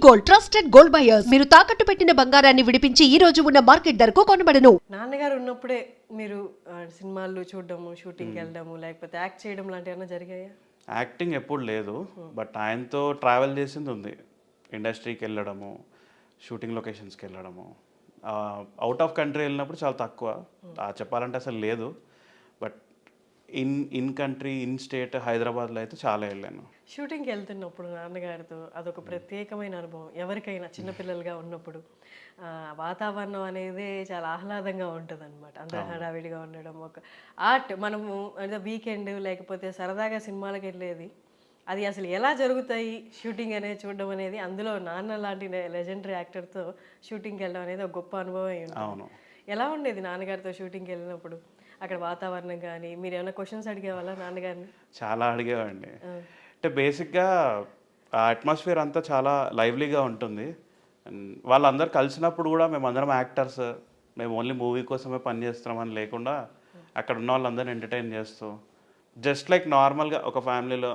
Gold trusted gold buyers మీరు తాకట్టు పెట్టిన బంగారాన్ని విడిపించి ఈ రోజు ఉన్న మార్కెట్ ధరకు కొనబడను. నాన్నగారు ఉన్నప్పుడే మీరు సినిమాలు చూడడము, షూటింగ్కి వెళ్ళడము, లేకపోతే యాక్ట్ చేయడం లాంటివి ఏమైనా జరిగాయా? యాక్టింగ్ ఎప్పుడు లేదు, బట్ ఆయనతో ట్రావెల్ చేసింది ఉంది. ఇండస్ట్రీకి వెళ్ళడము, షూటింగ్ లొకేషన్స్కి వెళ్ళడము. అవుట్ ఆఫ్ కంట్రీ వెళ్ళినప్పుడు చాలా తక్కువ, చెప్పాలంటే అసలు లేదు. But in country, in state, హైదరాబాద్లో అయితే చాలా వెళ్ళాను. షూటింగ్కి వెళ్తున్నప్పుడు నాన్నగారితో అదొక ప్రత్యేకమైన అనుభవం. ఎవరికైనా చిన్నపిల్లలుగా ఉన్నప్పుడు వాతావరణం అనేది చాలా ఆహ్లాదంగా ఉంటుంది అనమాట. అందరూ హడావిడిగా ఉండడం, ఒక ఆర్ట్. మనము అంటే వీకెండ్ లేకపోతే సరదాగా సినిమాలకు వెళ్ళేది, అది అసలు ఎలా జరుగుతాయి షూటింగ్ అనేది చూడడం అనేది, అందులో నాన్న లాంటి లెజెండరీ యాక్టర్తో షూటింగ్కి వెళ్ళడం అనేది ఒక గొప్ప అనుభవం అయి ఉంటుంది. ఎలా ఉండేది నాన్నగారితో షూటింగ్కి వెళ్ళినప్పుడు? అక్కడ వాతావరణం కానీ, మీరు ఏమైనా క్వశ్చన్స్ అడిగేవాళ్ళ నాన్నగారిని? చాలా అడిగేవాడిని. అంటే బేసిక్గా ఆ అట్మాస్ఫియర్ అంతా చాలా లైవ్లీగా ఉంటుంది. వాళ్ళందరూ కలిసినప్పుడు కూడా మేమందరం యాక్టర్స్, మేము ఓన్లీ మూవీ కోసమే పనిచేస్తున్నామని లేకుండా అక్కడ ఉన్న వాళ్ళందరినీ ఎంటర్టైన్ చేస్తూ, జస్ట్ లైక్ నార్మల్గా ఒక ఫ్యామిలీలో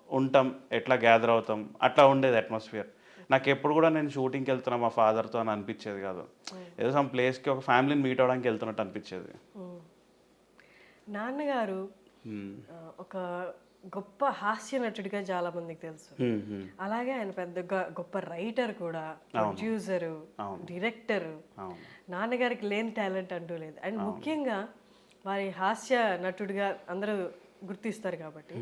ఉంటాం, ఎట్లా గ్యాదర్ అవుతాం, అట్లా ఉండేది అట్మాస్ఫియర్. నాకు ఎప్పుడు కూడా నేను షూటింగ్కి వెళ్తున్నా మా ఫాదర్తో అని అనిపించేది కాదు. ఏదో సమ్ ప్లేస్కి ఒక ఫ్యామిలీని మీట్ అవ్వడానికి వెళ్తున్నట్టు అనిపించేది. నాన్నగారు ఒక గొప్ప హాస్య నటుడిగా చాలా మందికి తెలుసు. అలాగే ఆయన పెద్ద గొప్ప రైటర్ కూడా, ప్రొడ్యూసరు, డైరెక్టరు. నాన్నగారికి లేని టాలెంట్ అంటూ లేదు. అండ్ ముఖ్యంగా వారి హాస్య నటుడిగా అందరూ గుర్తిస్తారు కాబట్టి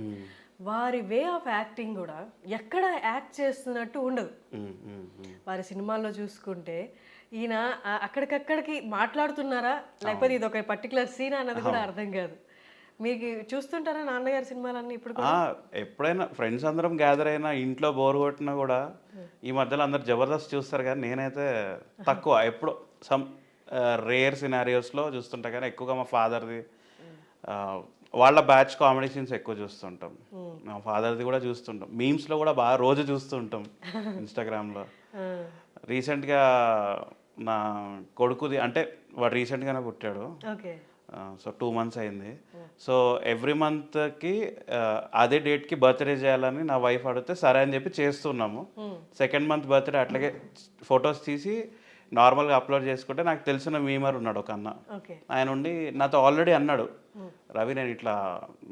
వారి వే ఆఫ్ యాక్టింగ్ కూడా ఎక్కడ యాక్ట్ చేస్తున్నట్టు ఉండదు. వారి సినిమాల్లో చూసుకుంటే ఈయన అక్కడికక్కడికి మాట్లాడుతున్నారా, లేకపోతే ఇది ఒక పర్టికులర్ సీన్ అన్నది కూడా అర్థం కాదు. మీకు చూస్తుంటారా నాన్నగారి సినిమాలన్నీ? ఇప్పుడు ఎప్పుడైనా ఫ్రెండ్స్ అందరం గ్యాదర్ అయినా, ఇంట్లో బోర్ కొట్టినా కూడా ఈ మధ్యలో అందరు జబర్దస్త్ చూస్తారు, కానీ నేనైతే తక్కువ. ఎప్పుడు సమ్ రేర్ సినారియోస్లో చూస్తుంటా, కానీ ఎక్కువగా మా ఫాదర్ది, వాళ్ళ బ్యాచ్ కామెడీ సీన్స్ ఎక్కువ చూస్తుంటాం. మా ఫాదర్ది కూడా చూస్తుంటాం. మీమ్స్లో కూడా బాగా రోజు చూస్తుంటాం ఇన్స్టాగ్రామ్లో. రీసెంట్గా నా కొడుకుది, అంటే వాడు రీసెంట్గానే పుట్టాడు, సో 2 months అయింది. సో ఎవ్రీ మంత్కి అదే డేట్కి బర్త్డే చేయాలని నా వైఫ్ అడిగితే సరే అని చెప్పి చేస్తున్నాము. 2nd month బర్త్డే అట్లాగే ఫొటోస్ తీసి నార్మల్గా అప్లోడ్ చేసుకుంటే, నాకు తెలిసిన మీమర్ ఉన్నాడు ఒక అన్న, ఆయన ఉండి నాతో ఆల్రెడీ అన్నాడు, రవి నేను ఇట్లా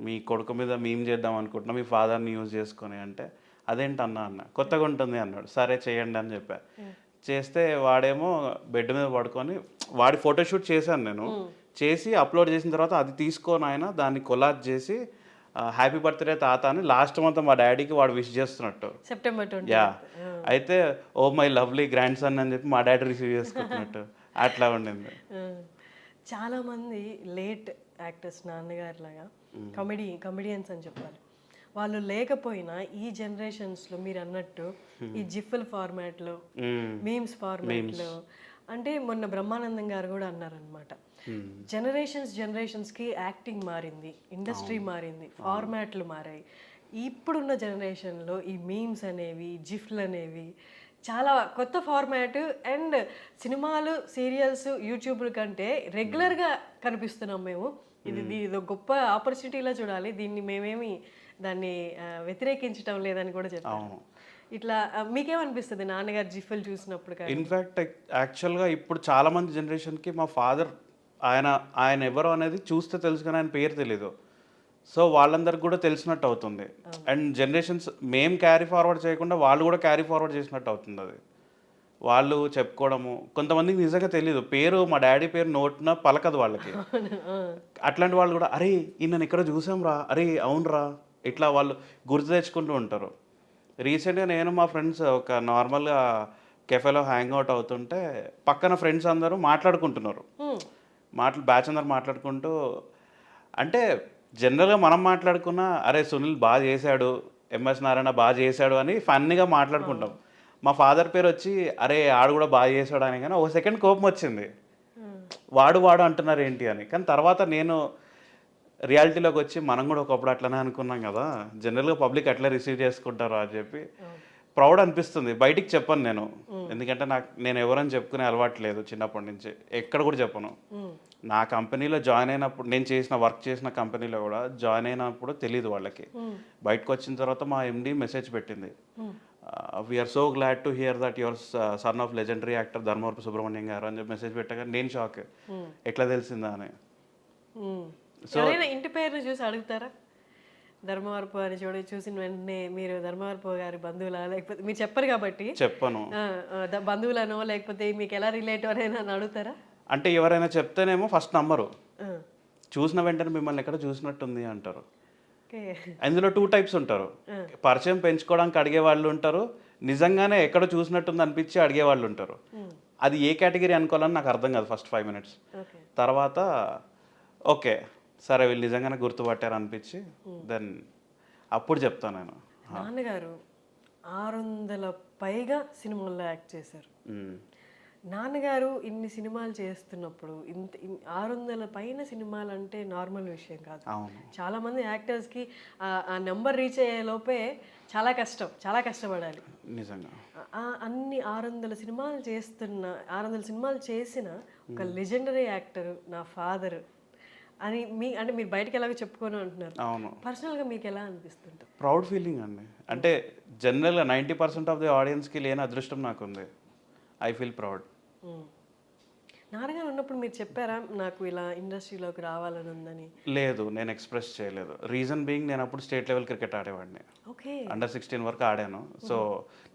మీ కొడుకు మీద మీమ్ చేద్దాం అనుకుంటున్నా, మీ ఫాదర్ని యూజ్ చేసుకొని. అంటే అదేంటి అన్న కొత్తగా ఉంటుంది అన్నాడు. సరే చేయండి అని చెప్పా. చేస్తే వాడేమో బెడ్ మీద పడుకొని, వాడి ఫోటోషూట్ చేశాను నేను, చేసి అప్లోడ్ చేసిన తర్వాత అది తీసుకొని ఆయన దాన్ని కొలాజ్ చేసి హ్యాపీ బర్త్డే తాత అని లాస్ట్ మంత్ మా డాడీకి వాడు విష్ చేస్తున్నట్టు, సెప్టెంబర్ 20. యా, అయితే oh my lovely grandson అని చెప్పి మా డాడీ రిసీవ్ చేసుకుంటున్నట్టు అట్లా ఉండింది. చాలామంది లేట్ యాక్టర్స్ నాన్నగారు లాగా కమెడియన్స్ అని చెప్పాలి, వాళ్ళు లేకపోయినా ఈ జనరేషన్స్లో మీరు అన్నట్టు ఈ జిఫ్ఫల్ ఫార్మాట్లో, మీమ్స్ ఫార్మాట్లో, అంటే మొన్న బ్రహ్మానందం గారు కూడా అన్నారనమాట, జనరేషన్స్కి యాక్టింగ్ మారింది, ఇండస్ట్రీ మారింది, ఫార్మాట్లు మారాయి. ఇప్పుడున్న జనరేషన్లో ఈ మీమ్స్ అనేవి, జిఫ్లు అనేవి చాలా కొత్త ఫార్మాట్. అండ్ సినిమాలు, సీరియల్స్, యూట్యూబ్ల కంటే రెగ్యులర్గా కనిపిస్తున్నాం మేము. ఇది గొప్ప ఆపర్చునిటీలా చూడాలి, దీన్ని మేమేమి దాన్ని వ్యతిరేకించడం లేదని కూడా చెప్తాము. ఇట్లా మీకేమనిపిస్తుంది నాన్నగారు జిఫ్లు చూసినప్పుడు? ఇన్ఫ్యాక్ట్ యాక్చువల్గా ఇప్పుడు చాలామంది జనరేషన్కి మా ఫాదర్ ఆయన ఎవరో అనేది చూస్తే తెలుసు, కానీ ఆయన పేరు తెలీదు. సో వాళ్ళందరికి కూడా తెలిసినట్టు అవుతుంది. అండ్ జనరేషన్స్ మేము క్యారీ ఫార్వర్డ్ చేయకుండా వాళ్ళు కూడా క్యారీ ఫార్వర్డ్ చేసినట్టు అవుతుంది. అది వాళ్ళు చెప్పుకోవడము, కొంతమందికి నిజంగా తెలీదు, పేరు మా డాడీ పేరు నోట్న పలకదు వాళ్ళకి. అట్లాంటి వాళ్ళు కూడా అరే ఈయన ఇక్కడ చూసాం రా, అరే అవునరా, ఇట్లా వాళ్ళు గుర్తు తెచ్చుకుంటూ ఉంటారు. రీసెంట్గా నేను మా ఫ్రెండ్స్ ఒక నార్మల్గా కెఫేలో హ్యాంగ్ అవుట్ అవుతుంటే పక్కన ఫ్రెండ్స్ అందరూ మాట్లాడుకుంటున్నారు, బ్యాచ్ అందరు మాట్లాడుకుంటూ, అంటే జనరల్గా మనం మాట్లాడుకున్నా అరే సునీల్ బాగా చేశాడు, ఎంఎస్ నారాయణ బాగా చేశాడు అని ఫన్నీగా మాట్లాడుకుంటాం. మా ఫాదర్ పేరు వచ్చి అరే ఆడు కూడా బాగా చేశాడు అని, కానీ ఒక సెకండ్ కోపం వచ్చింది, వాడు అంటున్నారు ఏంటి అని. కానీ తర్వాత నేను రియాలిటీలోకి వచ్చి మనం కూడా ఒకప్పుడు అట్లనే అనుకున్నాం కదా, జనరల్గా పబ్లిక్ అట్లా రిసీవ్ చేసుకుంటారు అని చెప్పి ప్రౌడ్ అనిపిస్తుంది. బయటికి చెప్పను నేను, ఎందుకంటే నేను ఎవరని చెప్పుకునే అలవాటు లేదు చిన్నప్పటి నుంచి, ఎక్కడ కూడా చెప్పను. నా కంపెనీలో జాయిన్ అయినప్పుడు, నేను వర్క్ చేసిన కంపెనీలో కూడా జాయిన్ అయినప్పుడు తెలియదు వాళ్ళకి. బయటకు వచ్చిన తర్వాత మా ఎండి మెసేజ్ పెట్టింది, we are so glad to hear that your son of legendary actor Dharmavarapu Subrahmanyam గారు అని చెప్పి మెసేజ్ పెట్టగా నేను షాక్, ఎట్లా తెలిసిందా అని. ఎవరైనా ఇంటి పేరుని చూసి అడుగుతారా? ధర్మవరపు అని చూసిన వెంటనే మీరు ధర్మవరపు గారి బంధువులా, లేకపోతే మీరు చెప్పరు కాబట్టి చెప్పను. బంధువులనో లేకపోతే మీకు ఎలా రిలేట్ అని అడుగుతారా? అంటే ఎవరైనా చెప్తేనేమో ఫస్ట్ నమ్మరు, చూసిన వెంటనే మిమ్మల్ని ఎక్కడ చూసినట్టుంది అంటారు. ఓకే. అందులో 2 టైప్స్ ఉంటారు. పరిచయం పెంచుకోవడానికి అడిగే వాళ్ళు ఉంటారు, నిజంగానే ఎక్కడ చూసినట్టుంది అనిపించి అడిగే వాళ్ళు ఉంటారు. అది ఏ కేటగిరీ అనుకోవాలని నాకు అర్థం కాదు ఫస్ట్ 5 minutes. ఓకే. తర్వాత ఓకే సరే వీళ్ళు నిజంగానే గుర్తుపట్టారు అనిపించి దెన్ అప్పుడు చెప్తాను నేను. నాన్నగారు 600 పైగా సినిమాల్లో యాక్ట్ చేశారు. నాన్నగారు ఇన్ని సినిమాలు చేస్తున్నప్పుడు 600 పైన సినిమాలు అంటే నార్మల్ విషయం కాదు. అవును. చాలా మంది యాక్టర్స్కి ఆ నెంబర్ రీచ్ అయ్యే లోపే చాలా కష్టపడాలి. నిజంగా అన్ని 600 సినిమాలు చేసిన ఒక లెజెండరీ యాక్టర్ నా ఫాదర్ అని అంటే మీరు బయటకు ఎలాగో చెప్పుకొని అంటున్నారు. అవును. పర్సనల్గా మీకు ఎలా అనిపిస్తుంటుంది? ప్రౌడ్ ఫీలింగ్ అండి. అంటే జనరల్గా 90% ఆఫ్ ది ఆడియన్స్కి లేని అదృష్టం నాకుంది. I feel proud. నాన్నగారు ఉన్నప్పుడు మీరు చెప్పారా నాకు ఇలా ఇండస్ట్రీలోకి రావాలని ఉందని? లేదు, నేను ఎక్స్ప్రెస్ చేయలేదు. రీజన్ బీయింగ్ నేను అప్పుడు స్టేట్ లెవెల్ క్రికెట్ ఆడేవాడిని. ఓకే. అండర్ 16 వరకు ఆడాను. సో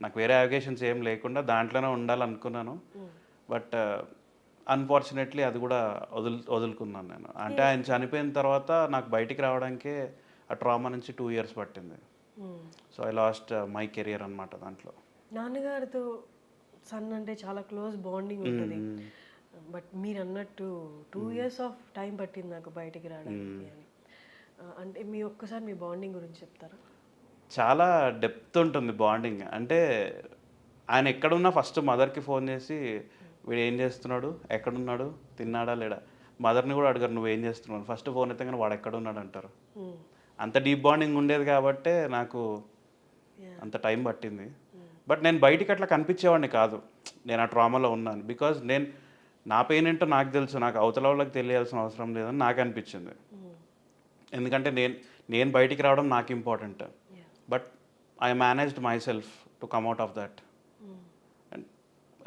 నాకు వేరే అవకేషన్స్ ఏం లేకుండా దాంట్లోనే ఉండాలనుకున్నాను. బట్ అన్ఫార్చునేట్లీ అది కూడా వదులుకున్నాను నేను. అంటే ఆయన చనిపోయిన తర్వాత నాకు బయటికి రావడానికే ఆ ట్రామా నుంచి 2 years పట్టింది. So I lost my career అనమాట దాంట్లో. నాన్నగారితో సన్ అంటే చాలా క్లోజ్ బాండింగ్ ఉంటుంది. బట్ మీరు అన్నట్టు 2 years ఆఫ్ టైం పట్టింది నాకు బయటికి రావడానికి అని. అంటే ఒక్కసారి మీ బాండింగ్ గురించి చెప్తారా? చాలా డెప్త్ ఉంటుంది బాండింగ్. అంటే ఆయన ఎక్కడున్నా ఫస్ట్ మదర్కి ఫోన్ చేసి వీడు ఏం చేస్తున్నాడు, ఎక్కడున్నాడు, తిన్నాడా లేడా, మదర్ని కూడా అడగారు నువ్వు ఏం చేస్తున్నావు, ఫస్ట్ ఫోన్ అయితే కానీ వాడు ఎక్కడున్నాడు అంటారు. అంత డీప్ బాండింగ్ ఉండేది కాబట్టే నాకు అంత టైం పట్టింది. బట్ నేను బయటికి అట్లా కనిపించేవాడిని కాదు, నేను ఆ ట్రామాలో ఉన్నాను. బికాజ్ నా పెయిన్ ఏంటో నాకు తెలుసు, నాకు అవతల వాళ్ళకి తెలియాల్సిన అవసరం లేదని నాకు అనిపించింది. ఎందుకంటే నేను బయటికి రావడం నాకు important. But I managed my self to come out of that. And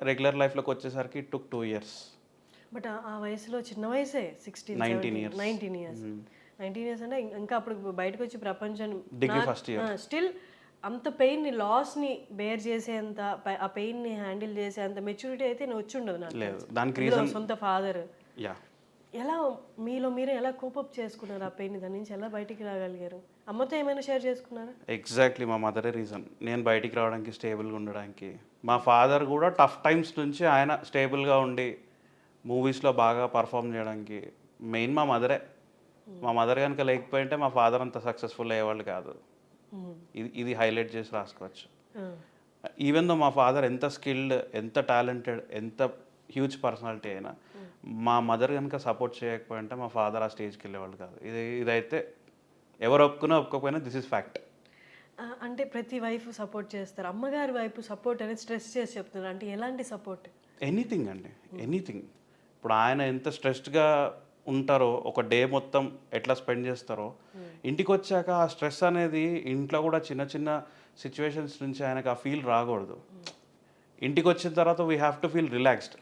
regular లైఫ్లోకి వచ్చేసరికి ఇట్ టుక్ 2 years. బట్ ఆ వయసులో చిన్న వయసే 19 years. 19 years అంటే ఇంకా అప్పుడు బయటకు వచ్చి ప్రపంచం డిగ్రీ ఫస్ట్ ఇయర్ స్టిల్ అంత పెయిన్ని లాస్ని బేర్ చేసేంత ఆ పెయిన్ని హ్యాండిల్ చేసేంత మెచ్యూరిటీ అయితే నేను వచ్చి ఉండదు నాకు. లేదు, దానికి రీజన్ సొంత ఫాదర్. యా. ఎలా మీరే ఎలా కోపప్ చేసుకున్నారు ఆ పెయిన్, దాని నుంచి ఎలా బయటికి రాగలిగారు? అమ్మతో ఏమైనా షేర్ చేసుకున్నారా? ఎగ్జాక్ట్లీ మా మదరే రీజన్ నేను బయటికి రావడానికి, స్టేబుల్గా ఉండడానికి. మా ఫాదర్ కూడా టఫ్ టైమ్స్ నుంచి ఆయన స్టేబుల్గా ఉండి మూవీస్లో బాగా పర్ఫామ్ చేయడానికి మెయిన్ మా మదరే. మా మదర్ కనుక లేకపోయింటే మా ఫాదర్ అంత సక్సెస్ఫుల్ అయ్యేవాళ్ళు కాదు. ఇది హైలైట్ చేసి రాసుకోవచ్చు. ఈవెన్ దో మా ఫాదర్ ఎంత స్కిల్డ్, ఎంత టాలెంటెడ్, ఎంత హ్యూజ్ పర్సనాలిటీ అయినా మా మదర్ కనుక సపోర్ట్ చేయకపోయింటే మా ఫాదర్ ఆ స్టేజ్కి వెళ్ళేవాళ్ళు కాదు. ఇదైతే ఎవరు ఒప్పుకోకపోయినా దిస్ ఇస్ ఫ్యాక్ట్. అంటే ప్రతి వైఫ్ సపోర్ట్ చేస్తారు, అమ్మగారి వైపు సపోర్ట్ అనేది స్ట్రెస్ చేసి చెప్తున్నారు. అంటే ఎలాంటి సపోర్ట్? ఎనీథింగ్ అండి, ఎనీథింగ్. ఇప్పుడు ఆయన ఎంత స్ట్రెస్డ్గా ఉంటారో, ఒక డే మొత్తం ఎట్లా స్పెండ్ చేస్తారో, ఇంటికి వచ్చాక ఆ స్ట్రెస్ అనేది ఇంట్లో కూడా చిన్న చిన్న సిచ్యువేషన్స్ నుంచి ఆయనకు ఆ ఫీల్ రాకూడదు. ఇంటికి వచ్చిన తర్వాత we have to feel relaxed.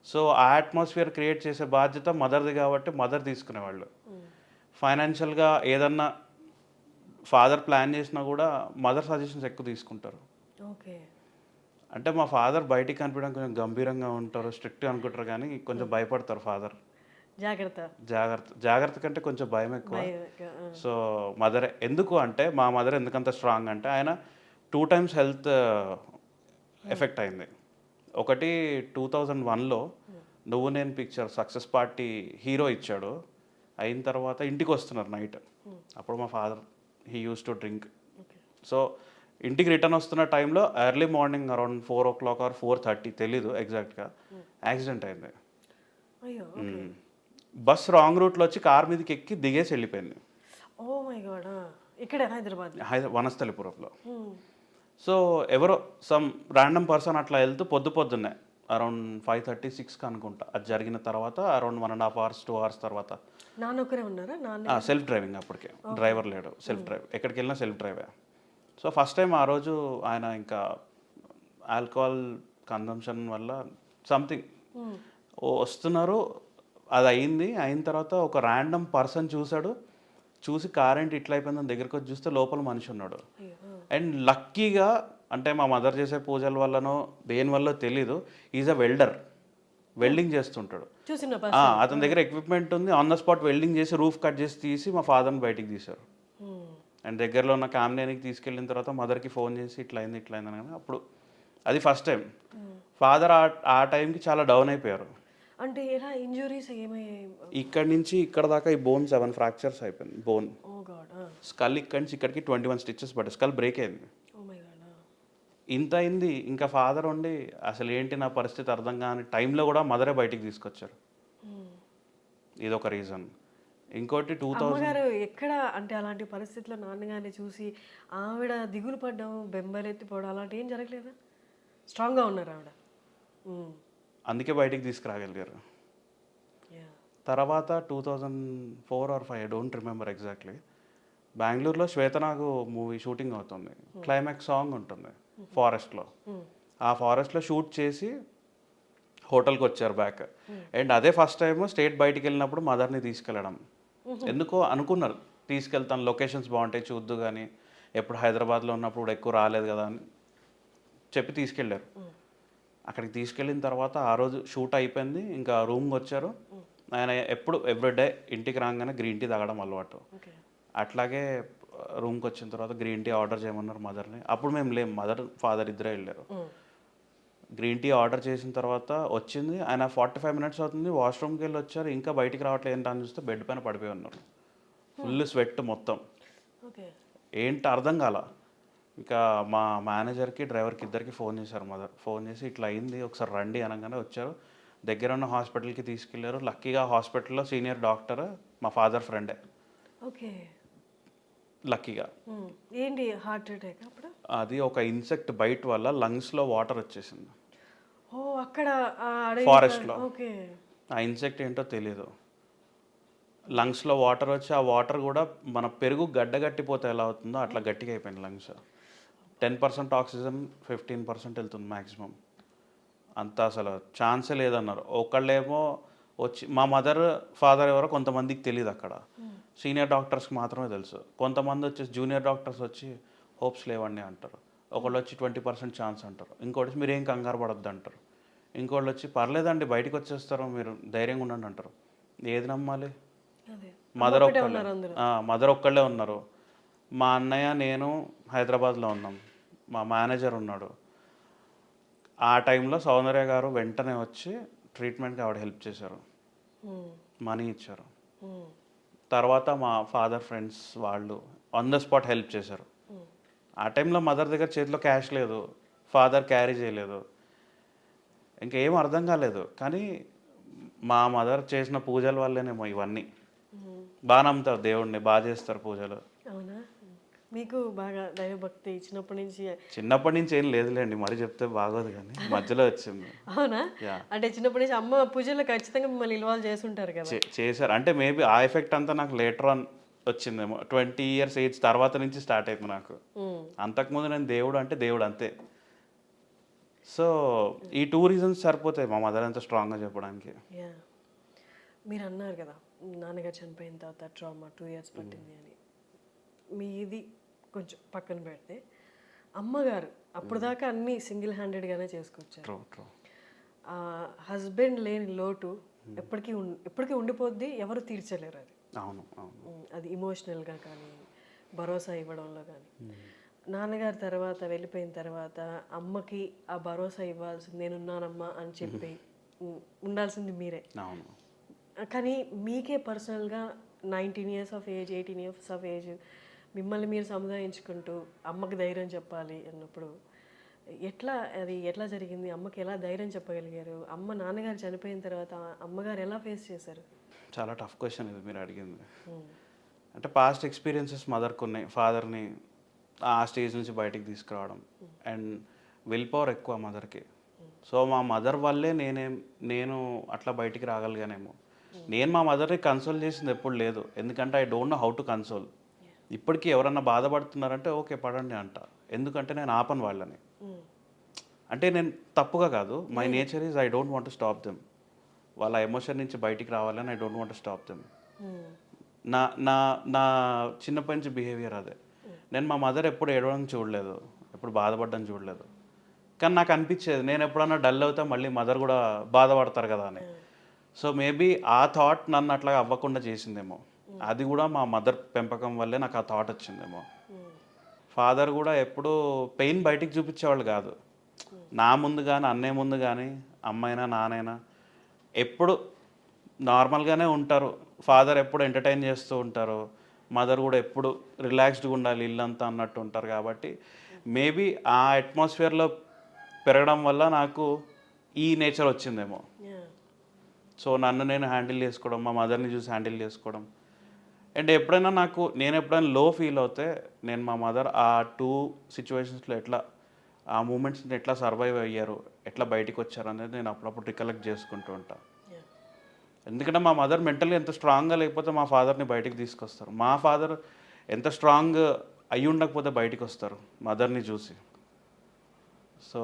So ఆ అట్మాస్ఫియర్ క్రియేట్ చేసే బాధ్యత మదర్ది కాబట్టి మదర్ తీసుకునేవాళ్ళు. ఫైనాన్షియల్గా ఏదన్నా ఫాదర్ ప్లాన్ చేసినా కూడా మదర్ సజెషన్స్ ఎక్కువ తీసుకుంటారు. ఓకే. అంటే మా ఫాదర్ బయటికి కనిపించడం కొంచెం గంభీరంగా ఉంటారు, స్ట్రిక్ట్గా అనుకుంటారు, కానీ కొంచెం భయపడతారు ఫాదర్. జాగ్రత్త కంటే కొంచెం భయం ఎక్కువ. సో మదరే. ఎందుకు అంటే మా మదర్ ఎందుకంత స్ట్రాంగ్ అంటే ఆయన 2 times హెల్త్ ఎఫెక్ట్ అయింది. ఒకటి 2001లో నువ్వు నేను పిక్చర్ సక్సెస్ పార్టీ హీరో ఇచ్చాడు. అయిన తర్వాత ఇంటికి వస్తున్నారు నైట్. అప్పుడు మా father he use to drink. So ఇంటికి రిటర్న్ వస్తున్న టైంలో early morning around 4 o'clock or 4:30 తెలీదు ఎగ్జాక్ట్గా, యాక్సిడెంట్ అయింది. బస్ రాంగ్ రూట్లో వచ్చి కార్ మీదకి ఎక్కి దిగేసి వెళ్ళిపోయింది. Oh my god. ఇక్కడ హైదరాబాద్ వనస్థలిపురంలో. సో ఎవరో సమ్ ర్యాండమ్ పర్సన్ అట్లా వెళ్తూ పొద్దున్నే అరౌండ్ 5:30-6 అనుకుంటా అది జరిగిన తర్వాత అరౌండ్ 1.5 hours 2 hours తర్వాత. నాన్న ఒకరే ఉన్నారా? సెల్ఫ్ డ్రైవింగ్ అప్పటికే, డ్రైవర్ లేడు, సెల్ఫ్ డ్రైవ్. ఎక్కడికి వెళ్ళినా సెల్ఫ్ డ్రైవే. సో ఫస్ట్ టైం ఆ రోజు ఆయన ఇంకా ఆల్కహాల్ కన్జంప్షన్ వల్ల సంథింగ్ వస్తున్నారు, అది అయిన తర్వాత ఒక ర్యాండమ్ పర్సన్ చూశాడు, చూసి కార్ ఏంటి ఇట్లా అయిపోయిందని దగ్గరికి వచ్చి చూస్తే లోపల మనిషి ఉన్నాడు. అండ్ లక్కీగా అంటే మా మదర్ చేసే పూజల వల్లనో దేని వల్ల తెలీదు, ఈజ్ అ వెల్డర్, వెల్డింగ్ చేస్తుంటాడు. చూసిన అతని దగ్గర ఎక్విప్మెంట్ ఉంది, ఆన్ ద స్పాట్ వెల్డింగ్ చేసి రూఫ్ కట్ చేసి తీసి మా ఫాదర్ని బయటికి తీశారు. అండ్ దగ్గరలో ఉన్న కామ్నేనికి తీసుకెళ్ళిన తర్వాత మదర్కి ఫోన్ చేసి ఇట్లా అయింది అని, అప్పుడు అది ఫస్ట్ టైం. ఫాదర్ ఆ టైంకి చాలా డౌన్ అయిపోయారు. అంటే ఎలా ఇంజురీస్ ఏమయ్యాయి? ఇక్కడ నుంచి ఇక్కడ దాకా ఈ బోన్ 7 ఫ్రాక్చర్స్ అయిపోయింది. Bone oh god. స్కల్ ఇక్కడి నుంచి ఇక్కడికి 21 స్టిచెస్ పడ్డాయి, స్కల్ బ్రేక్ అయింది. Oh my god. ఇంత అయింది. ఇంకా ఫాదర్ ఉండి అసలు ఏంటి నా పరిస్థితి అర్థం కాని టైంలో కూడా మదరే బయటికి తీసుకొచ్చారు. ఇదొక రీజన్. ఇంకోటి 2000 అమ్మగారు ఎక్కడ అంటే అలాంటి పరిస్థితుల్లో నాన్నగారిని చూసి ఆవిడ దిగులు పడ్డం, బెంబలెత్తిపోవడం అలాంటి ఏం జరగలేదా? స్ట్రాంగ్గా ఉన్నారు ఆవిడ. అందుకే బయటికి తీసుకురాగలిగారు. తర్వాత 2004 or 5, I don't remember exactly, బెంగళూరులో శ్వేతనాగు మూవీ షూటింగ్ అవుతుంది. క్లైమాక్స్ సాంగ్ ఉంటుంది ఫారెస్ట్లో. ఆ ఫారెస్ట్లో షూట్ చేసి హోటల్కి వచ్చారు బ్యాక్. అండ్ అదే ఫస్ట్ టైం స్టేట్ బయటికి వెళ్ళినప్పుడు మదర్ని తీసుకెళ్ళడం. ఎందుకో అనుకున్నారు తీసుకెళ్తాను, లొకేషన్స్ బాగుంటాయి చూద్దు, కానీ ఎప్పుడు హైదరాబాద్లో ఉన్నప్పుడు ఎక్కువ రాలేదు కదా అని చెప్పి తీసుకెళ్ళారు. అక్కడికి తీసుకెళ్ళిన తర్వాత ఆ రోజు షూట్ అయిపోయింది, ఇంకా రూమ్కి వచ్చారు. ఆయన ఎప్పుడు ఎవ్రీడే ఇంటికి రాగానే గ్రీన్ టీ తాగడం అలవాటు. అట్లాగే రూమ్కి వచ్చిన తర్వాత గ్రీన్ టీ ఆర్డర్ చేయమన్నారు మదర్ని. అప్పుడు మేము లేం, మదర్ ఫాదర్ ఇద్దరే వెళ్ళారు. గ్రీన్ టీ ఆర్డర్ చేసిన తర్వాత వచ్చింది, ఆయన 45 minutes అవుతుంది, వాష్రూమ్కి వెళ్ళి వచ్చారు, ఇంకా బయటికి రావట్లేదు ఏంటని చూస్తే బెడ్ పైన పడిపోయి ఉన్నారు, ఫుల్ స్వెట్ మొత్తం. ఏంటి అర్థం కాల. ఇంకా మా మేనేజర్కి డ్రైవర్కి ఇద్దరికి ఫోన్ చేశారు మదర్. ఫోన్ చేసి ఇట్లా అయింది ఒకసారి రండి అనగానే వచ్చారు. దగ్గర ఉన్న హాస్పిటల్కి తీసుకెళ్లారు. లక్కీగా హాస్పిటల్లో సీనియర్ డాక్టర్ మా ఫాదర్ ఫ్రెండే. ఓకే. లక్కీగా. ఏంటి హార్ట్ అటాక్ అప్పుడు? అది ఒక ఇన్సెక్ట్ బైట్ వల్ల లంగ్స్లో వాటర్ వచ్చేసింది. ఓ అక్కడ ఫారెస్ట్లో. ఓకే. ఆ ఇన్సెక్ట్ ఏంటో తెలీదు, లంగ్స్లో వాటర్ వచ్చి ఆ వాటర్ కూడా మన పెరుగు గడ్డగట్టిపోతే ఎలా అవుతుందో అట్లా గట్టిగా అయిపోయింది లంగ్స్. 10% ఆక్సిజన్ 15% వెళ్తుంది మ్యాక్సిమం. అంత అసలు ఛాన్సే లేదన్నారు. ఒకళ్ళేమో వచ్చి మా మదర్ ఫాదర్ ఎవరో కొంతమందికి తెలియదు, అక్కడ సీనియర్ డాక్టర్స్కి మాత్రమే తెలుసు. కొంతమంది వచ్చేసి జూనియర్ డాక్టర్స్ వచ్చి హోప్స్ లేవండి అంటారు. ఒకళ్ళు వచ్చి 20% ఛాన్స్ అంటారు. ఇంకోటి మీరేం కంగారు పడొద్దు అంటారు. ఇంకోళ్ళు వచ్చి పర్లేదండి బయటకు వచ్చేస్తారు మీరు ధైర్యంగా ఉండండి అంటారు. ఏది నమ్మాలి? మదర్ ఒక్కళ్ళే ఉన్నారు. మా అన్నయ్య నేను హైదరాబాద్లో ఉన్నాం, మా మేనేజర్ ఉన్నాడు. ఆ టైంలో సౌందర్య గారు వెంటనే వచ్చి ట్రీట్మెంట్కి ఆవిడ హెల్ప్ చేశారు, మనీ ఇచ్చారు. తర్వాత మా ఫాదర్ ఫ్రెండ్స్ వాళ్ళు ఆన్ ద స్పాట్ హెల్ప్ చేశారు. ఆ టైంలో మదర్ దగ్గర చేతిలో క్యాష్ లేదు, ఫాదర్ క్యారీ చేయలేదు, ఇంకేం అర్థం కాలేదు. కానీ మా మదర్ చేసిన పూజల వల్లేనేమో ఇవన్నీ. బాగా నమ్ముతారు దేవుడిని, బాగా చేస్తారు పూజలు. అవునా? మీకు బాగా దైవభక్తి చిన్నప్పటి నుంచి ఏం లేదులేండి, మరి చెప్తే బాగోదు, కానీ మధ్యలో వచ్చింది. అవునా? అంటే చిన్నప్పటి నుంచి అమ్మ పూజల్లో ఖచ్చితంగా మిమ్మల్ని ఇన్వాల్వ్ చేసి ఉంటారు కదా? చేశారు. అంటే మేబీ ఆ ఎఫెక్ట్ అంతా నాకు లేటర్ ఆన్ వచ్చిందేమో. 20 years ఏజ్ తర్వాత నుంచి స్టార్ట్ అయింది నాకు. అంతకుముందు నేను దేవుడు అంటే దేవుడు అంతే. సో ఈ 2 reasons సరిపోతాయి మా మదర్ అంత స్ట్రాంగ్గా చెప్పడానికి. మీరు అన్నారు కదా నాన్నగారు చనిపోయిన తర్వాత ట్రామా 2 years పట్టింది అని. మీది కొంచెం పక్కన పెడితే అమ్మగారు అప్పుడు దాకా అన్నీ సింగిల్ హ్యాండెడ్గానే చేసుకొచ్చారు. హస్బెండ్ లేని లోటు ఎప్పటికీ ఉండిపోద్ది, ఎవరు తీర్చలేరు అది. అవును. అది ఇమోషనల్గా కానీ భరోసా ఇవ్వడంలో కానీ. నాన్నగారి తర్వాత వెళ్ళిపోయిన తర్వాత అమ్మకి ఆ భరోసా ఇవ్వాల్సింది, నేనున్నానమ్మా అని చెప్పి ఉండాల్సింది మీరే. కానీ మీకే పర్సనల్గా 19 years of age 18 years of age మిమ్మల్ని మీరు సముదాయించుకుంటూ అమ్మకి ధైర్యం చెప్పాలి అన్నప్పుడు ఎట్లా జరిగింది? అమ్మకి ఎలా ధైర్యం చెప్పగలిగారు? అమ్మ నాన్నగారు చనిపోయిన తర్వాత అమ్మగారు ఎలా ఫేస్ చేశారు? చాలా టఫ్ క్వశ్చన్ ఇది మీరు అడిగింది. అంటే పాస్ట్ ఎక్స్పీరియన్సెస్ మదర్కి ఉన్నాయి, ఫాదర్ని ఆ స్టేజ్ నుంచి బయటికి తీసుకురావడం. అండ్ విల్ పవర్ ఎక్కువ మదర్కి. సో మా మదర్ వల్లే నేను అట్లా బయటికి రాగలిగానేమో. నేను మా మదర్ని కన్సోల్ చేసింది ఎప్పుడు లేదు, ఎందుకంటే I don't know how to console. ఇప్పటికీ ఎవరన్నా బాధపడుతున్నారంటే ఓకే పడండి అంట, ఎందుకంటే నేను ఆపను వాళ్ళని. అంటే నేను తప్పుగా కాదు, my nature is I don't want to stop them. వాళ్ళ ఎమోషన్ నుంచి బయటికి రావాలని I don't want to stop them. నా నా నా చిన్నప్పటి నుంచి బిహేవియర్ అదే. నేను మా మదర్ ఎప్పుడు ఏడవడం చూడలేదు, ఎప్పుడు బాధపడడం చూడలేదు. కానీ నాకు అనిపించేది నేను ఎప్పుడన్నా డల్ అవుతా మళ్ళీ మదర్ కూడా బాధపడతారు కదా అని. సో మేబీ ఆ థాట్ నన్ను అట్లా అవ్వకుండా చేసిందేమో. అది కూడా మా మదర్ పెంపకం వల్లే నాకు ఆ థాట్ వచ్చిందేమో. ఫాదర్ కూడా ఎప్పుడూ పెయిన్ బయటికి చూపించేవాళ్ళు కాదు. నా ముందు కానీ అన్నయ్య ముందు కానీ అమ్మైనా నానైనా ఎప్పుడు నార్మల్గానే ఉంటారు. ఫాదర్ ఎప్పుడు ఎంటర్టైన్ చేస్తూ ఉంటారు, మదర్ కూడా ఎప్పుడు రిలాక్స్డ్గా ఉండాలి ఇల్లంతా అన్నట్టు ఉంటారు. కాబట్టి మేబీ ఆ అట్మాస్ఫియర్లో పెరగడం వల్ల నాకు ఈ నేచర్ వచ్చిందేమో. సో నన్ను నేను హ్యాండిల్ చేసుకోవడం, మా మదర్ని చూసి హ్యాండిల్ చేసుకోవడం. అండ్ ఎప్పుడైనా నేను ఎప్పుడైనా లో ఫీల్ అవుతే నేను మా మదర్ ఆ 2 సిచ్యువేషన్స్లో ఎట్లా ఆ మూమెంట్స్ని ఎట్లా సర్వైవ్ అయ్యారు, ఎట్లా బయటికి వచ్చారు అనేది నేను అప్పుడప్పుడు రికలెక్ట్ చేసుకుంటూ ఉంటాను. ఎందుకంటే మా మదర్ మెంటల్గా ఎంత స్ట్రాంగ్గా లేకపోతే మా ఫాదర్ని బయటికి తీసుకొస్తారు. మా ఫాదర్ ఎంత స్ట్రాంగ్ అయి ఉండకపోతే బయటికి వస్తారు మదర్ని చూసి. సో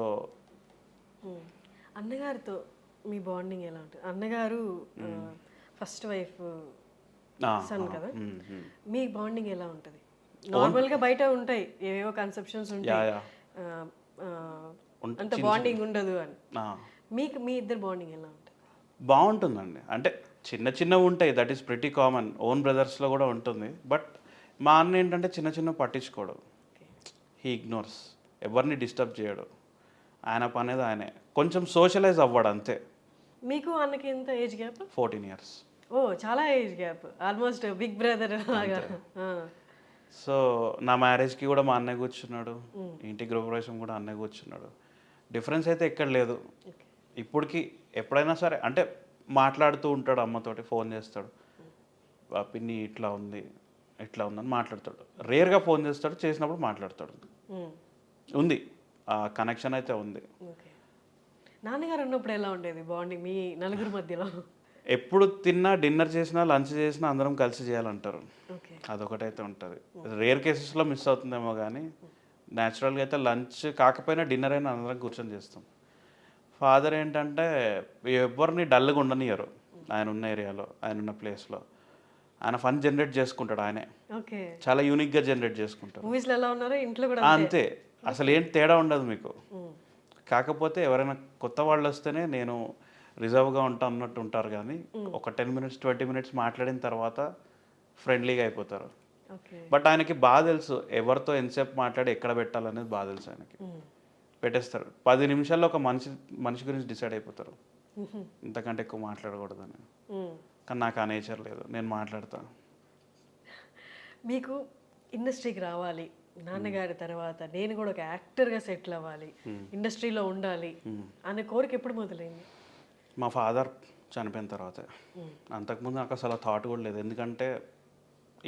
అన్నగారితో మీ బాండింగ్ ఎలా ఉంటుంది? అన్నగారు ఫస్ట్ వైఫ్ సన్ కదా, మీ బాండింగ్ ఎలా ఉంటుంది? నార్మల్గా బయట ఉంటాయి ఏవేవో కన్సెప్షన్స్ ఉంటాయి, అంత బాండింగ్ ఉండదు అని. మీకు మీ ఇద్దరు బాండింగ్ ఎలా ఉంటుంది? బాగుంటుందండి. అంటే చిన్న చిన్నవి ఉంటాయి, that is pretty common, own బ్రదర్స్లో కూడా ఉంటుంది. బట్ మా అన్న ఏంటంటే చిన్న చిన్న పట్టించుకోడు, హీ ఇగ్నోర్స్, ఎవరిని డిస్టర్బ్ చేయడు, ఆయన పనేది ఆయనే. కొంచెం సోషలైజ్ అవ్వడు అంతే. మీకు అన్నకి ఎంత ఏజ్ గ్యాప్? 14 years. ఓ చాలా age gap, almost big brother లాగా. సో నా మ్యారేజ్కి కూడా మా అన్నయ్య కూర్చున్నాడు, ఇంటి గృహప్రవేశం కూడా అన్నయ్య కూర్చున్నాడు. డిఫరెన్స్ అయితే ఎక్కడ లేదు. ఇప్పటికి ఎప్పుడైనా సరే అంటే మాట్లాడుతూ ఉంటాడు, అమ్మతోటి ఫోన్ చేస్తాడు, పిన్ని ఇట్లా ఉంది ఇట్లా ఉందని మాట్లాడతాడు. రేర్గా ఫోన్ చేస్తాడు, చేసినప్పుడు మాట్లాడతాడు. ఉంది ఆ కనెక్షన్ అయితే ఉంది. నాన్నగారు ఉన్నప్పుడు ఎలా ఉండేది బాండింగ్ మీ నలుగురు మధ్యలో? ఎప్పుడు తిన్నా, డిన్నర్ చేసినా, లంచ్ చేసినా అందరం కలిసి చేయాలంటారు. అదొకటైతే ఉంటుంది. రేర్ కేసెస్లో మిస్ అవుతుందేమో కానీ న్యాచురల్గా అయితే లంచ్ కాకపోయినా డిన్నర్ అయినా అందరం కూర్చొని చేస్తాం. ఫాదర్ ఏంటంటే ఎవరిని డల్గా ఉండనియరు. ఆయన ఉన్న ఏరియాలో, ఆయన ఉన్న ప్లేస్లో ఆయన ఫన్ జనరేట్ చేసుకుంటాడు. ఆయనే చాలా యూనిక్గా జనరేట్ చేసుకుంటాడు. మూవీస్లో ఎలా ఉన్నారో ఇంట్లో కూడా అంతే, అసలు ఏంటి తేడా ఉండదు మీకు. కాకపోతే ఎవరైనా కొత్త వాళ్ళు వస్తేనే నేను రిజర్వ్గా ఉంటా అన్నట్టు ఉంటారు, కానీ ఒక 10 minutes 20 minutes మాట్లాడిన తర్వాత ఫ్రెండ్లీగా అయిపోతారు. బట్ ఆయనకి బాగా తెలుసు ఎవరితో ఎంతసేపు మాట్లాడి ఎక్కడ పెట్టాలనేది బాగా తెలుసు ఆయనకి. పెట్టేస్తారు 10 నిమిషాల్లో ఒక మనిషి గురించి డిసైడ్ అయిపోతారు, ఇంతకంటే ఎక్కువ మాట్లాడకూడదని. కానీ నాకు ఆ నేచర్ లేదు, నేను మాట్లాడతాను. మీకు ఇండస్ట్రీకి రావాలి, నాన్నగారి తర్వాత నేను కూడా ఒక యాక్టర్గా సెటిల్ అవ్వాలి, ఇండస్ట్రీలో ఉండాలి అనే కోరిక ఎప్పుడు మొదలైంది? మా ఫాదర్ చనిపోయిన తర్వాత. అంతకుముందు నాకు అసలు ఆ థాట్ కూడా లేదు. ఎందుకంటే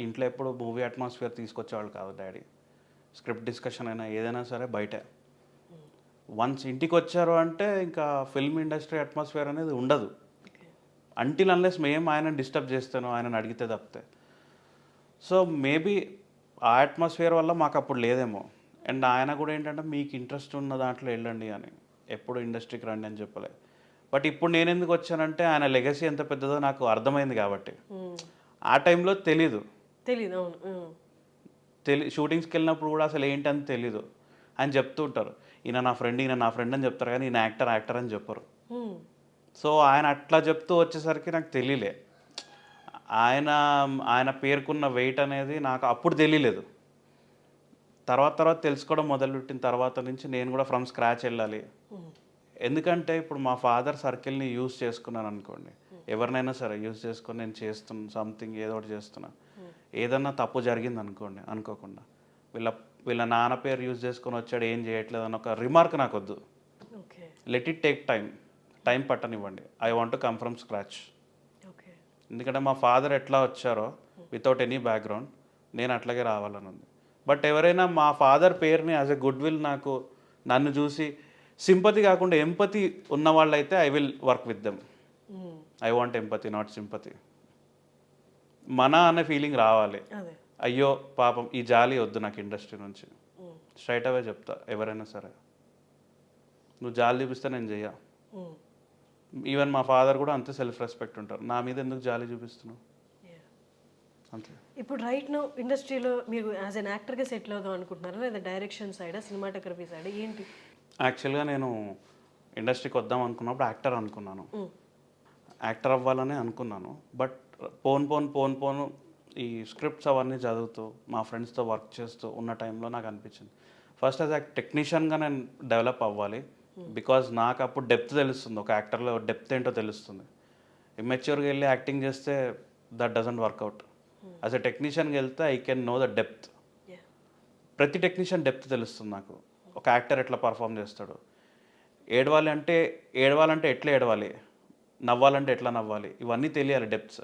ఇంట్లో ఎప్పుడు మూవీ అట్మాస్ఫియర్ తీసుకొచ్చేవాళ్ళు కాదు డాడీ. స్క్రిప్ట్ డిస్కషన్ అయినా ఏదైనా సరే బయటే. వన్స్ ఇంటికి వచ్చారు అంటే ఇంకా ఫిల్మ్ ఇండస్ట్రీ అట్మాస్ఫియర్ అనేది ఉండదు, అంటిల్ అన్లెస్ మేము ఆయన డిస్టర్బ్ చేస్తాను, ఆయనను అడిగితే తప్పితే. సో మేబీ ఆ అట్మాస్ఫియర్ వల్ల మాకు అప్పుడు లేదేమో. అండ్ ఆయన కూడా ఏంటంటే మీకు ఇంట్రెస్ట్ ఉన్న దాంట్లో వెళ్ళండి అని, ఎప్పుడు ఇండస్ట్రీకి రండి అని చెప్పలే. బట్ ఇప్పుడు నేను ఎందుకు వచ్చానంటే ఆయన లెగసీ ఎంత పెద్దదో నాకు అర్థమైంది కాబట్టి. ఆ టైంలో తెలీదు, షూటింగ్స్కి వెళ్ళినప్పుడు కూడా అసలు ఏంటని తెలీదు. ఆయన చెప్తూ ఉంటారు ఈయన నా ఫ్రెండ్ అని చెప్తారు, కానీ ఈయన యాక్టర్ అని చెప్పరు. సో ఆయన అట్లా చెప్తూ వచ్చేసరికి నాకు తెలియలే, ఆయన పేరుకున్న వెయిట్ అనేది నాకు అప్పుడు తెలియలేదు. తర్వాత తెలుసుకోవడం మొదలుపెట్టిన తర్వాత నుంచి నేను కూడా ఫ్రమ్ స్క్రాచ్ వెళ్ళాలి. ఎందుకంటే ఇప్పుడు మా ఫాదర్ సర్కిల్ని యూజ్ చేసుకున్నాను అనుకోండి, ఎవరినైనా సరే యూజ్ చేసుకొని నేను చేస్తున్నా సంథింగ్, ఏదో ఒకటి చేస్తున్నా, ఏదన్నా తప్పు జరిగింది అనుకోండి అనుకోకుండా వీళ్ళ నాన్న పేరు యూజ్ చేసుకొని వచ్చాడు ఏం చేయట్లేదు అని ఒక రిమార్క్ నాకు వద్దు. లెట్ ఇట్ టేక్ టైం పట్టనివ్వండి. I want to come from scratch. ఎందుకంటే మా ఫాదర్ ఎట్లా వచ్చారో వితౌట్ ఎనీ బ్యాక్గ్రౌండ్ నేను అట్లాగే రావాలని ఉంది. బట్ ఎవరైనా మా ఫాదర్ పేరుని యాజ్ ఎ గుడ్ విల్ నన్ను చూసి సింపతి కాకుండా ఎంపతి ఉన్న వాళ్ళైతే I will work with them. I want empathy, not sympathy. మన అనే ఫీలింగ్ రావాలి. అయ్యో పాపం ఈ జాలి వద్దు నాకు ఇండస్ట్రీ నుంచి. స్ట్రైట్ అవే చెప్తా ఎవరైనా సరే, నువ్వు జాలి చూపిస్తే నేను చెయ్య. ఈవెన్ మా ఫాదర్ కూడా అంతే సెల్ఫ్ రెస్పెక్ట్ ఉంటారు, నా మీద ఎందుకు జాలి చూపిస్తున్నావు అంతే. ఇప్పుడు రైట్ నౌ ఇండస్ట్రీలో మీరు యాజ్ అన్ యాక్టర్గా సెటిల్ అవుదాం అనుకుంటున్నారా, లేదా డైరెక్షన్ సైడా, సినిమాటోగ్రఫీ సైడా, ఏంటి? యాక్చువల్గా నేను ఇండస్ట్రీకి వద్దాం అనుకున్నప్పుడు యాక్టర్ అనుకున్నాను, యాక్టర్ అవ్వాలనే అనుకున్నాను. బట్ పోను ఈ స్క్రిప్ట్స్ అవన్నీ చదువుతూ మా ఫ్రెండ్స్తో వర్క్ చేస్తూ ఉన్న టైంలో నాకు అనిపించింది ఫస్ట్ యాజ్ టెక్నీషియన్గా నేను డెవలప్ అవ్వాలి. బికాజ్ నాకు అప్పుడు డెప్త్ తెలుస్తుంది, ఒక యాక్టర్లో డెప్త్ ఏంటో తెలుస్తుంది. ఇమ్మెచ్యూర్గా వెళ్ళి యాక్టింగ్ చేస్తే that doesn't work out. As a టెక్నీషియన్కి వెళ్తే I can know the depth. ప్రతి టెక్నీషియన్ డెప్త్ తెలుస్తుంది నాకు, ఒక యాక్టర్ ఎట్లా పర్ఫామ్ చేస్తాడు, ఏడవాలంటే ఎట్లా ఏడవాలి, నవ్వాలంటే ఎట్లా నవ్వాలి, ఇవన్నీ తెలియాలి డెప్త్స్.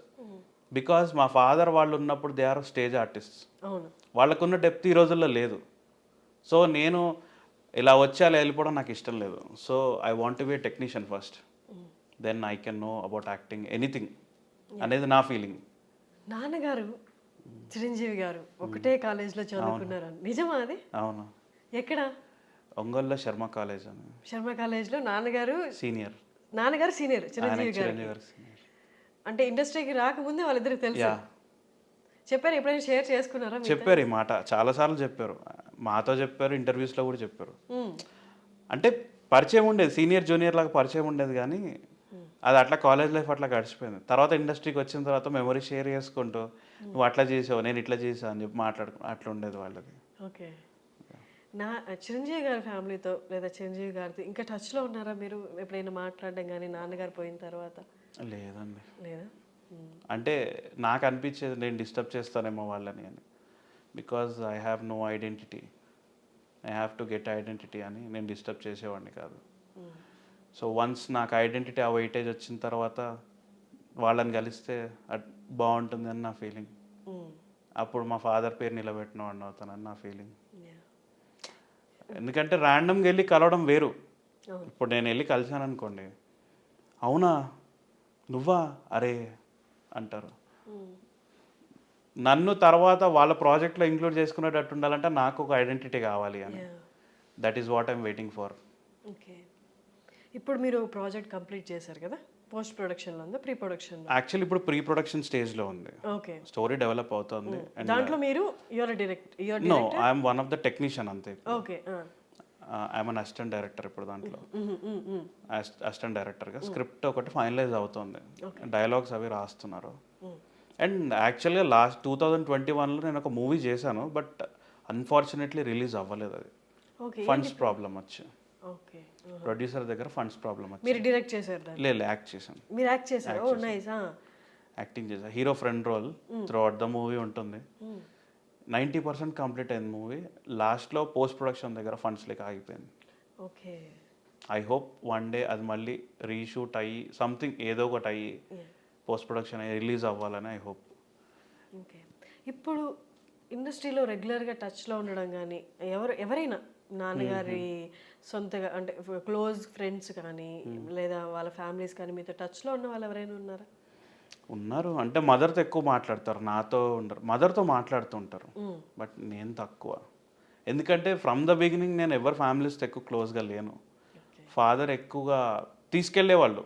బికాజ్ మా ఫాదర్ వాళ్ళు ఉన్నప్పుడు దే ఆర్ స్టేజ్ ఆర్టిస్ట్, వాళ్ళకున్న డెప్త్ ఈ రోజుల్లో లేదు. సో నేను ఇలా వచ్చి అలా వెళ్ళిపోవడం నాకు ఇష్టం లేదు. So I want to be a technician first, then I can know about acting anything అనేది నా ఫీలింగ్. నాన్నగారు చిరంజీవి గారు ఒకటే కాలేజ్లో చదువుకున్నారు, నిజమా అది? అవును. ఎక్కడ? ఒంగోలులో శర్మ కాలేజ్ అని. శర్మ కాలేజ్లో నాన్నగారు సీనియర్ చిరంజీవి గారు. అంటే ఇండస్ట్రీకి రాకముందే వాళ్ళిద్దరికి తెలుసు. చెప్పారు, ఎప్పుడైనా షేర్ చేసుకున్నారా? చెప్పారు ఈ మాట చాలాసార్లు చెప్పారు, మాతో చెప్పారు, ఇంటర్వ్యూస్లో కూడా చెప్పారు. అంటే పరిచయం ఉండేది, సీనియర్ జూనియర్ లాగా పరిచయం ఉండేది, కానీ అది అట్లా కాలేజ్ లైఫ్ అట్లా గడిచిపోయింది. తర్వాత ఇండస్ట్రీకి వచ్చిన తర్వాత మెమరీ షేర్ చేసుకుంటూ నువ్వు అట్లా చేసావు నేను ఇట్లా చేసావు అని చెప్పి అట్లా ఉండేది వాళ్ళది. ఓకే. చిరంజీవి గారి ఫ్యామిలీతో లేదా చిరంజీవి గారితో ఇంకా టచ్లో ఉన్నారా మీరు? ఎప్పుడైనా మాట్లాడడం కానీ నాన్నగారు పోయిన తర్వాత? లేదండి. లేదా? అంటే నాకు అనిపించేది నేను డిస్టర్బ్ చేస్తానేమో వాళ్ళని అని. Because I have no identity, I have to get identity అని నేను డిస్టర్బ్ చేసేవాడిని కాదు. సో వన్స్ నాకు ఐడెంటిటీ ఆ వెయిటేజ్ వచ్చిన తర్వాత వాళ్ళని కలిస్తే బాగుంటుంది అని నా ఫీలింగ్. అప్పుడు మా ఫాదర్ పేరు నిలబెట్టిన వాడిని అవుతానని నా ఫీలింగ్. ఎందుకంటే ర్యాండమ్గా వెళ్ళి కలవడం వేరు. ఇప్పుడు నేను వెళ్ళి కలిసాను అనుకోండి, అవునా నువ్వా అరే అంటారు. నన్ను తర్వాత వాళ్ళ ప్రాజెక్ట్లో ఇంక్లూడ్ చేసుకునేటట్టు ఉండాలంటే నాకు ఒక ఐడెంటిటీ కావాలి అని. That is what I'm waiting for. Okay. ఇప్పుడు మీరు ప్రాజెక్ట్ కంప్లీట్ చేశారు కదా, పోస్ట్ ప్రొడక్షన్లో ఉందా, ప్రీ ప్రొడక్షన్లో? యాక్చువల్లీ ఇప్పుడు ప్రీ ప్రొడక్షన్ స్టేజ్లో ఉంది. ఓకే. స్టోరీ డెవలప్ అవుతుంది. దాంట్లో మీరు know I'm one of the technician అంతే. Okay. I'm an assistant director ఇప్పుడు దాంట్లో. అసిస్టెంట్ డైరెక్టర్గా స్క్రిప్ట్ ఒకటి ఫైనలైజ్ అవుతుంది, డైలాగ్స్ అవి రాస్తున్నారు. అండ్ యాక్చువల్గా లాస్ట్ 2021లో నేను ఒక మూవీ చేశాను, బట్ అన్ఫార్చునేట్లీ రిలీజ్ అవ్వలేదు. అది ఫండ్స్ ప్రాబ్లం వచ్చి, ప్రొడ్యూసర్ దగ్గర ఫండ్స్ ప్రాబ్లం వచ్చి. మీరు డైరెక్ట్ చేశారు? లేదు, యాక్ట్ చేశాను. మీరు యాక్ట్ చేశారు? Oh nice. యాక్టింగ్ చేశాను, hero friend role throughout the movie ఉంటుంది. 90% కంప్లీట్ అయింది మూవీ. లాస్ట్లో పోస్ట్ ప్రొడక్షన్ దగ్గర ఫండ్స్ లేక ఆగిపోయింది. Okay. I hope one day అది మళ్ళీ రీషూట్ అయ్యి సంథింగ్ ఏదో ఒకటి అయ్యి పోస్ట్ ప్రొడక్షన్ అయ్యి రిలీజ్ అవ్వాలని ఐ హోప్. ఓకే. ఇప్పుడు ఇండస్ట్రీలో రెగ్యులర్గా టచ్లో ఉండడం కానీ ఎవరైనా నాన్నగారి సొంతగా అంటే క్లోజ్ ఫ్రెండ్స్ కానీ లేదా వాళ్ళ ఫ్యామిలీస్ కానీ మీతో టచ్లో ఉన్న వాళ్ళు ఎవరైనా ఉన్నారా? ఉన్నారు. అంటే మదర్తో ఎక్కువ మాట్లాడతారు, నాతో ఉండరు. మదర్తో మాట్లాడుతుంటారు, బట్ నేను తక్కువ. ఎందుకంటే ఫ్రమ్ ద బిగినింగ్ నేను ఎవరి ఫ్యామిలీస్తో ఎక్కువ క్లోజ్గా లేను. ఫాదర్ ఎక్కువగా తీసుకెళ్లేవాళ్ళు.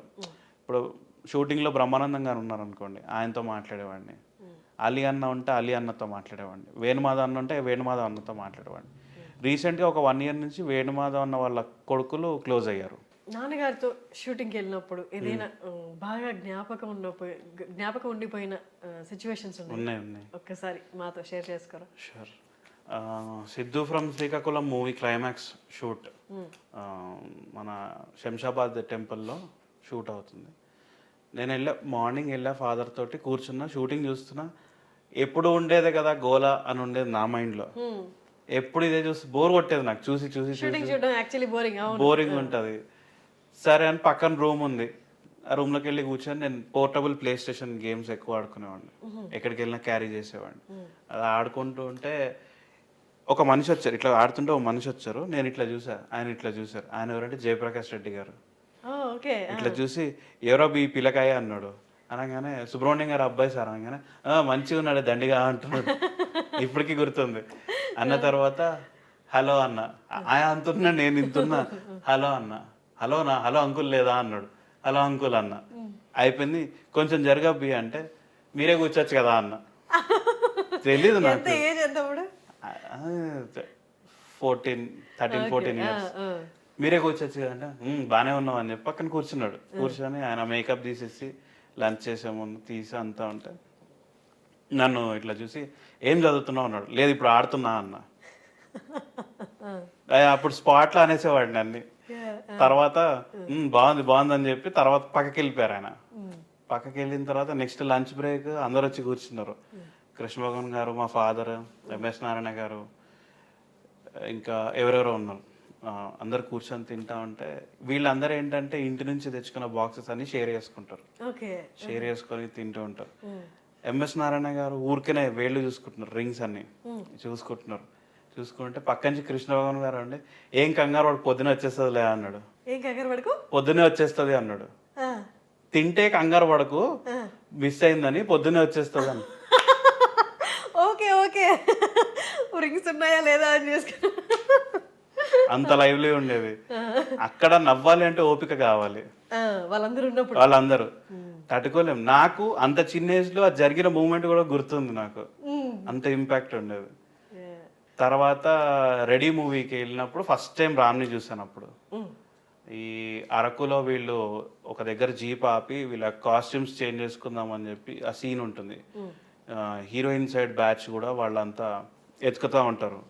ఇప్పుడు షూటింగ్లో బ్రహ్మానందం గారు ఉన్నారనుకోండి, ఆయనతో మాట్లాడేవాడిని. అలీ అన్న ఉంటే అలీ అన్నతో మాట్లాడేవాడిని. వేణుమాధవ్ అన్న ఉంటే వేణుమాధవ్ అన్నతో మాట్లాడేవాడిని. రీసెంట్గా ఒక 1 year నుంచి వేణుమాధవ్ అన్న వాళ్ళ కొడుకులు క్లోజ్ అయ్యారు. నాన్నగారితో షూటింగ్కి వెళ్ళినప్పుడు ఏదైనా బాగా జ్ఞాపకం ఉండిపోయిన సిచ్యువేషన్స్ ఉన్నాయి? ఒక్కసారి మాతో షేర్ చేసుకోరా? Sure. Siddhu from Srikakulam movie climax shoot మన శంషాబాద్ టెంపుల్లో షూట్ అవుతుంది. నేను మార్నింగ్ వెళ్ళా ఫాదర్ తోటి కూర్చున్నా, షూటింగ్ చూస్తున్నా. ఎప్పుడు ఉండేదే కదా గోలా అని ఉండేది నా మైండ్లో. ఎప్పుడు ఇదే చూసి బోర్ కొట్టేది నాకు, చూసి బోరింగ్ ఉంటుంది. సరే అని పక్కన రూమ్ ఉంది, ఆ రూమ్లోకి వెళ్ళి కూర్చొని నేను పోర్టబుల్ ప్లే స్టేషన్ గేమ్స్ ఎక్కువ ఆడుకునేవాడిని. ఎక్కడికి వెళ్ళినా క్యారీ చేసేవాడిని. అది ఆడుకుంటూ ఉంటే ఒక మనిషి వచ్చారు, ఇట్లా ఆడుతుంటే ఒక మనిషి వచ్చారు. నేను ఇట్లా చూసా, ఆయన ఇట్లా చూసారు. ఆయన ఎవరంటే జయప్రకాష్ రెడ్డి గారు. ఇట్లా చూసి ఎవరో ఈ పిల్లకాయ అన్నాడు. అనగానే సుబ్రహ్మణ్యం గారు అబ్బాయి సార్ అనగానే మంచిగా ఉన్నాడు దండిగా అంటున్నాడు. ఇప్పటికీ గుర్తుంది. అన్న తర్వాత హలో అన్న, ఆయన అంటున్నా నేను ఇంతున్నా, హలో అన్న, హలోనా, హలో అంకుల్ లేదా అన్నాడు, హలో అంకుల్ అన్న. అయిపోయింది. కొంచెం జరగబ్బి అంటే మీరే కూర్చోచ్చు కదా అన్న. తెలీదు ఎంత నాకు. ఏజ్ ఎంత అప్పుడు? 13-14 ఇయర్స్. మీరే కూర్చోచ్చు కదంటే బాగానే ఉన్నావు అని చెప్పి పక్కన కూర్చున్నాడు. కూర్చొని ఆయన మేకప్ తీసేసి లంచ్ చేసే ముందు తీసి అంతా ఉంటే నన్ను ఇట్లా చూసి ఏం చదువుతున్నావు అన్నాడు. లేదు ఇప్పుడు ఆడుతున్నా అన్న. అప్పుడు స్పాట్లో అనేసేవాడిని అన్ని. తర్వాత బాగుంది బాగుంది అని చెప్పి తర్వాత పక్కకి వెళ్ళిపోయారు ఆయన. పక్కకి వెళ్ళిన తర్వాత నెక్స్ట్ లంచ్ బ్రేక్ అందరు వచ్చి కూర్చున్నారు. కృష్ణ భగవాన్ గారు, మా ఫాదర్, ఎంఎస్ నారాయణ గారు, ఇంకా ఎవరెవరో ఉన్నారు. అందరు కూర్చొని తింటా ఉంటే వీళ్ళందరూ ఏంటంటే ఇంటి నుంచి తెచ్చుకున్న బాక్సెస్ అన్ని షేర్ చేసుకుంటారు. షేర్ చేసుకొని తింటూ ఉంటారు. ఎంఎస్ నారాయణ గారు ఊరికేనే వేళ్ళు చూసుకుంటున్నారు, రింగ్స్ అన్ని చూసుకుంటున్నారు. చూసుకుంటే పక్క నుంచి కృష్ణ భగవాన్ గారు అండి ఏం కంగారు వాడు పొద్దునే వచ్చేస్తుందిలే అన్నాడు. పొద్దునే వచ్చేస్తుంది అన్నాడు. తింటే కంగారు పడకు, మిస్ అయిందని, పొద్దునే వచ్చేస్తుంది అని. ఓకే ఓకే, రింగ్స్ ఉన్నాయా లేదా అని చేసుకున్నా. అంత లైవ్లీ ఉండేది. అక్కడ నవ్వాలి అంటే ఓపిక కావాలి. వాళ్ళందరూ తట్టుకోలేం. నాకు అంత చిన్న ఏజ్ లో జరిగిన మూమెంట్ కూడా గుర్తుంది నాకు. అంత ఇంపాక్ట్ ఉండేది. తర్వాత రెడీ మూవీకి వెళ్ళినప్పుడు ఫస్ట్ టైం రామ్ని చూసాను. అప్పుడు ఈ అరకులో వీళ్ళు ఒక దగ్గర జీప్ ఆపి వీళ్ళ కాస్ట్యూమ్స్ చేంజ్ చేసుకుందాం అని చెప్పి ఆ సీన్ ఉంటుంది. హీరోయిన్ సైడ్ బ్యాచ్ కూడా వాళ్ళంతా ఎత్తుకుతూ ఉంటారు.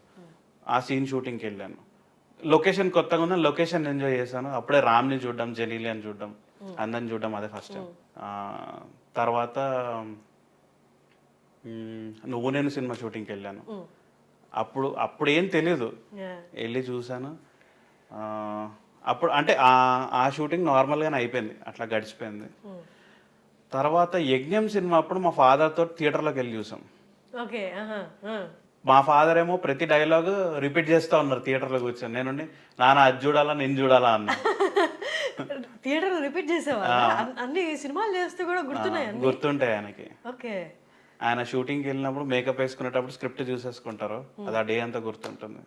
ఆ సీన్ షూటింగ్కి వెళ్ళాను. లొకేషన్ కొత్తగా ఉన్న లొకేషన్ ఎంజాయ్ చేశాను. అప్పుడే రామ్ని చూడడం, జెనీలియన్ చూడడం, అందరిని చూడడం అదే ఫస్ట్ టైం. తర్వాత నువ్వు నేను సినిమా షూటింగ్కి వెళ్ళాను. అప్పుడు ఏం తెలీదు, వెళ్ళి చూశాను. అప్పుడు అంటే ఆ షూటింగ్ నార్మల్గానే అయిపోయింది, అట్లా గడిచిపోయింది. తర్వాత యజ్ఞం సినిమా అప్పుడు మా ఫాదర్ తోటి థియేటర్లోకి వెళ్ళి చూసాం. మా ఫాదర్ ఏమో ప్రతి డైలాగ్ రిపీట్ చేస్తూ ఉన్నారు థియేటర్లో కూర్చొని. నేను నాన్న అది చూడాలా నేను చూడాలా అన్న. థియేటర్ రిపీట్ చేసేవా? అన్ని సినిమాలు చేస్తూ కూడా గుర్తుంటాయి ఆయనకి. ఆయన షూటింగ్కి వెళ్ళినప్పుడు మేకప్ వేసుకునేటప్పుడు స్క్రిప్ట్ చూసేసుకుంటారు, అది ఆ డే అంతా గుర్తుంటుంది.